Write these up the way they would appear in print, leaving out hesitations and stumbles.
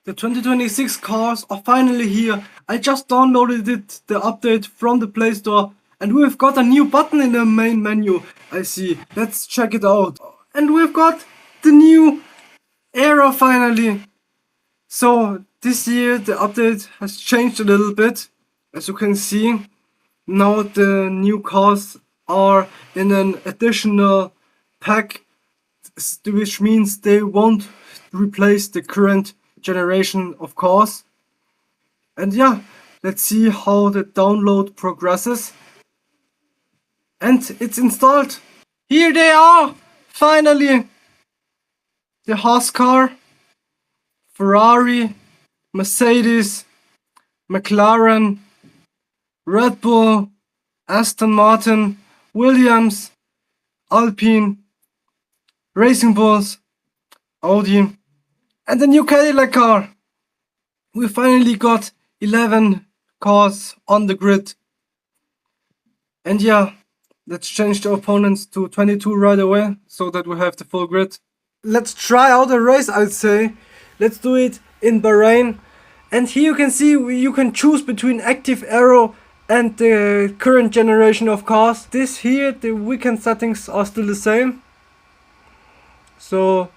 The 2026 cars are finally here. I just downloaded it, the update from the Play Store, and we've got a new button in the main menu. I see. Let's check it out. And we've got the new era finally. So this year the update has changed a little bit. As you can see, now the new cars are in an additional pack, which means they won't replace the current generation of cars. And yeah, let's see how the download progresses. And it's installed. Here they are, finally. The Haas car, Ferrari, Mercedes, McLaren, Red Bull, Aston Martin, Williams, Alpine, Racing Bulls, Audi, and the new Cadillac car. We finally got 11 cars on the grid. And yeah, let's change the opponents to 22 right away so that we have the full grid. Let's try out a race, I'd say. Let's do it in Bahrain. And here you can see you can choose between active aero and the current generation of cars. This here, the weekend settings are still the same. So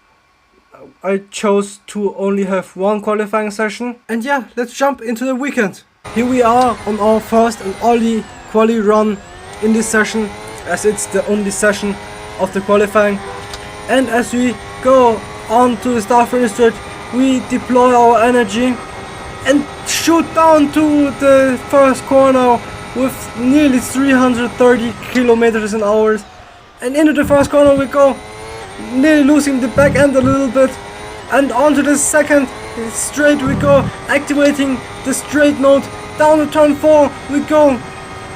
I chose to only have one qualifying session. And yeah, let's jump into the weekend. Here we are on our first and only quali run in this session, as it's the only session of the qualifying. And as we go on to the start finish straight, we deploy our energy and shoot down to the first corner with nearly 330 kilometers an hour. And into the first corner we go, nearly losing the back end a little bit. And onto the second straight we go, activating the straight mode. Down to turn 4 we go,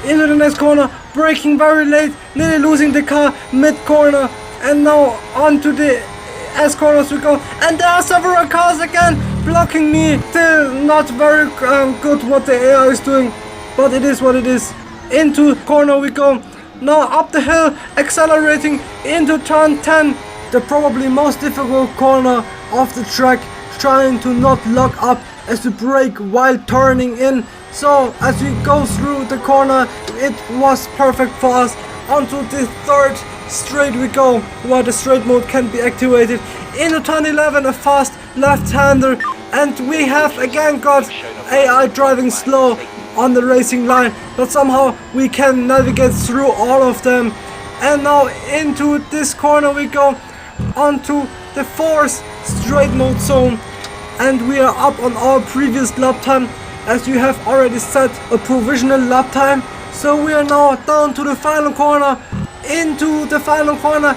into the next corner, braking very late, nearly losing the car mid corner. And now onto the S corners we go, and there are several cars again blocking me. Still not very good what the AI is doing, but it is what it is. Into corner we go, now up the hill, accelerating into turn 10, the probably most difficult corner of the track, trying to not lock up as we brake while turning in. So as we go through the corner, it was perfect for us. Onto the third straight we go, where the straight mode can be activated. Into turn 11, a fast left-hander, and we have again got AI driving slow on the racing line, but somehow we can navigate through all of them. And now into this corner we go, onto the fourth straight mode zone, and we are up on our previous lap time, as we have already set a provisional lap time. So we are now down to the final corner, into the final corner,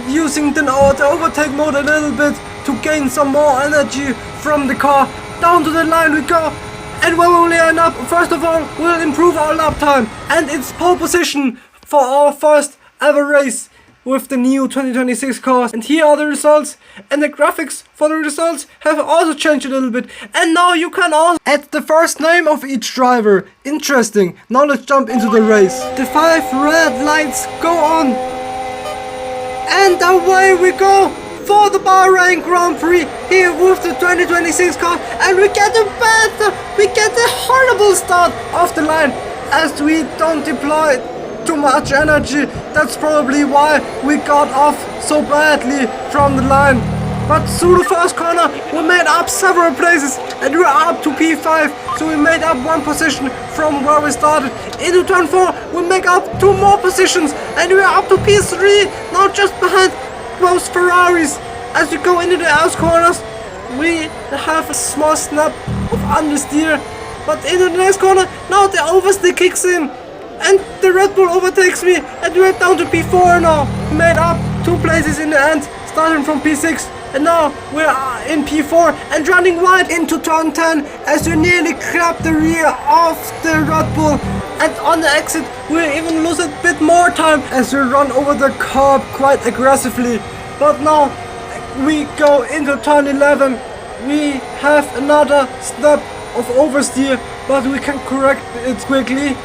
using the overtake mode a little bit to gain some more energy from the car. Down to the line we go, and when we line up, first of all we'll improve our lap time, and it's pole position for our first ever race with the new 2026 cars. And here are the results, and the graphics for the results have also changed a little bit. And now you can also add the first name of each driver. Interesting. Now let's jump into the race. The 5 red lights go on, and away we go for the Bahrain Grand Prix here with the 2026 car. And we get a horrible start off the line as we don't deploy too much energy. That's probably why we got off so badly from the line. But through the first corner we made up several places, and we're up to P5, so we made up one position from where we started. Into turn 4 we make up 2 more positions, and we're up to P3, now just behind those Ferraris. As we go into the house corners, we have a small snap of understeer, but into the next corner now the oversteer kicks in, and the Red Bull overtakes me, and we're down to P4 now. Made up 2 places in the end, starting from P6, and now we're in P4 and running wide into turn 10 as we nearly grab the rear of the Red Bull. And on the exit we even lose a bit more time as we run over the curb quite aggressively. But now we go into turn 11, we have another snap of oversteer, but we can correct it quickly.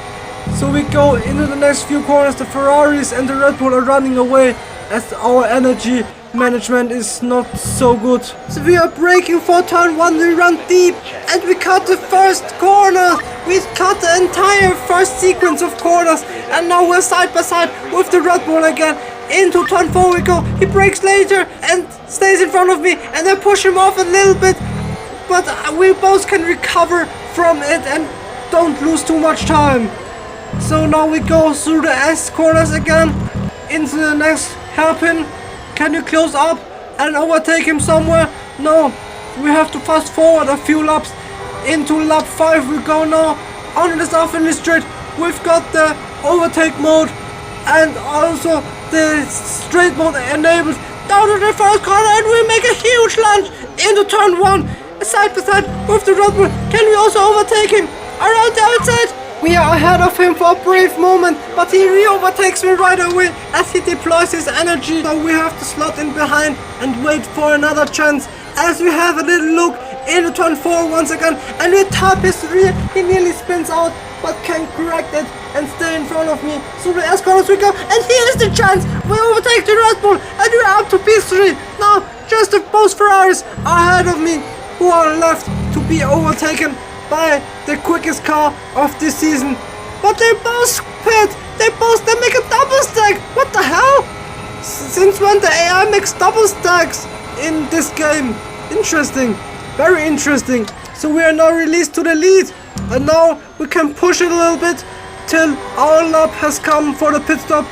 So we go into the next few corners. The Ferraris and the Red Bull are running away as our energy management is not so good. So we are braking for turn 1, we run deep and we cut the first corner. We cut the entire first sequence of corners and now we're side by side with the Red Bull again. Into turn 4 we go. He brakes later and stays in front of me and I push him off a little bit. But we both can recover from it and don't lose too much time. So now we go through the S corners again into the next hairpin. Can you close up and overtake him somewhere? No, we have to fast forward a few laps. Into lap 5 we go now on this off-finish straight. We've got the overtake mode and also the straight mode enabled. Down to the first corner and we make a huge lunge into turn 1. Side by side with the Red Bull. Can we also overtake him around the outside? We are ahead of him for a brief moment, but he re-overtakes me right away as he deploys his energy. So we have to slot in behind and wait for another chance as we have a little look into turn 4 once again and we tap his rear. He nearly spins out but can correct it and stay in front of me. So the S corners we go and here is the chance. We overtake the Red Bull and we're up to P3. Now just both Ferraris are ahead of me who are left to be overtaken by the quickest car of this season. But they both pit. They make a double stack. What the hell? Since when the AI makes double stacks in this game? Interesting. Very interesting. So we are now released to the lead. And now we can push it a little bit till our lap has come for the pit stop.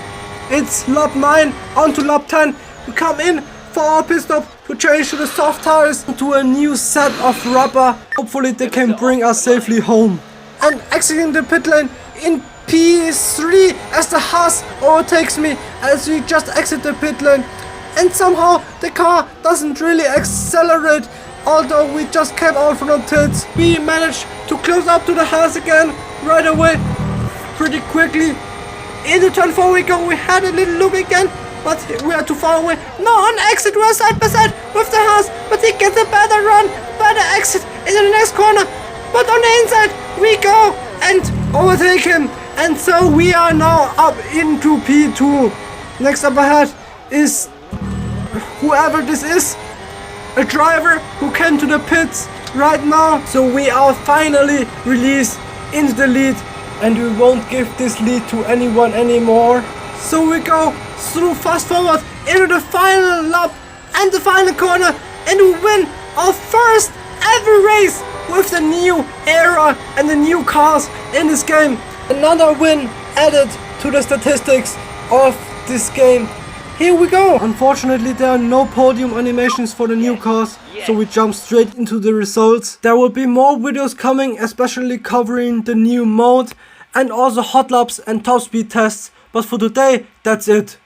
It's lap 9 on to lap 10. We come in for our pit stop to change to the soft tires to a new set of rubber. Hopefully they can bring us safely home. And exiting the pit lane in P3 as the Haas overtakes me as we just exit the pit lane. And somehow the car doesn't really accelerate, although we just came out from the pits. We managed to close up to the Haas again right away, pretty quickly. Into turn 4 we go. We had a little look again, but we are too far away. No, on exit we are side by side with the Haas, but he gets a better run, better exit into the next corner. But on the inside we go and overtake him. And so we are now up into P2. Next up ahead is whoever this is, a driver who came to the pits right now. So we are finally released into the lead and we won't give this lead to anyone anymore. So we go through fast forward into the final lap and the final corner and we win our first ever race with the new era and the new cars in this game. Another win added to the statistics of this game. Here we go. Unfortunately there are no podium animations for the new cars, so we jump straight into the results. There will be more videos coming, especially covering the new mode and also hot laps and top speed tests. But for today, that's it.